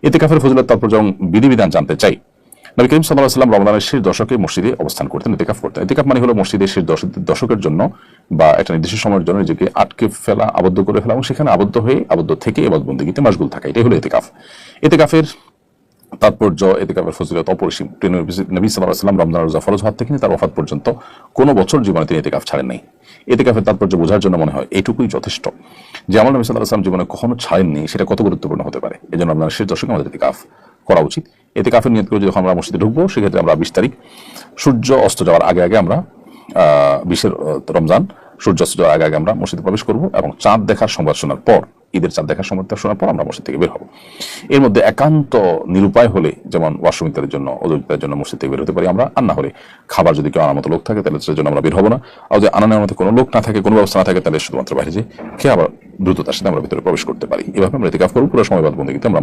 ইতিকাফের ফজিলত তাৎপর্য এবং বিধিবিধান জানতে চাই। নবী করিম সাল্লাল্লাহু আলাইহি ওয়াসাল্লাম রমজানের শেষ দশকে মসজিদে অবস্থান করতেন, ইতিকাফ করতেন। ইতিকাফ মানে হলো মসজিদের শেষ দশকের জন্য বা একটা নির্দিষ্ট সময়ের জন্য নিজেকে আটকে ফেলা, আবদ্ধ করে ফেলা এবং সেখানে আবদ্ধ থেকে ইবাদত-বন্দেগীতে মাশগুল থাকা, এটাই হলো ইতিকাফ। ইতিকাফের তাৎপর্য, ইতিকাফের ফজিলত অপরিসীম। নবী সাল্লাল্লাহু আলাইহি ওয়াসাল্লাম রমজান রোজা ফরজ হওয়া থেকে তার ওফাত পর্যন্ত কোনো বছর জীবনে তিনি ইতিকাফ ছাড়েন নাই। ইতিকাফের তাৎপর্য বোঝার জন্য মনে হয় এটুকুই যথেষ্ট যে আমল নবী সাল্লাল্লাহু আলাইহি ওয়াসাল্লাম জীবনে কখনো ছাড়েননি, সেটা কত গুরুত্বপূর্ণ হতে পারে। এজন্য রমজানের শেষ দশকে আমাদের ইতিকাফ করা উচিত। ইতিকাফের নিয়ত করে যখন আমরা মসজিদে ঢুকবো, সেক্ষেত্রে আমরা 20 তারিখ সূর্য অস্ত যাওয়ার আগে আগে আমরা 20 রমজান সূর্য অস্ত যাওয়ার আগে আগে আমরা মসজিদে প্রবেশ করব এবং চাঁদ দেখার সংবাদ শোনার পর, ঈদের চাঁদ দেখার সংবাদ শোনার পর আমরা মসজিদ থেকে বের হব। এর মধ্যে একান্ত নিরুপায় হলে, যেমন ওয়াশরুম ইত্যাদির জন্য, অজুর জন্য মসজিদ থেকে বের হতে পারি আমরা। আর না হলে খাবার যদি কেউ আনার মতো লোক থাকে তাহলে সেটার জন্য আমরা বের হবো না। আর যদি আনানোর মতো কোনো লোক না থাকে, কোনো ব্যবস্থা না থাকে, তাহলে শুধুমাত্র বাইরে যে খেয়ে আবার দ্রুততার সাথে আমরা ভিতরে প্রবেশ করতে পারি। এভাবে আমরা ইতিকাফ করব, পুরো সময় ইবাদত-বন্দেগীতে আমরা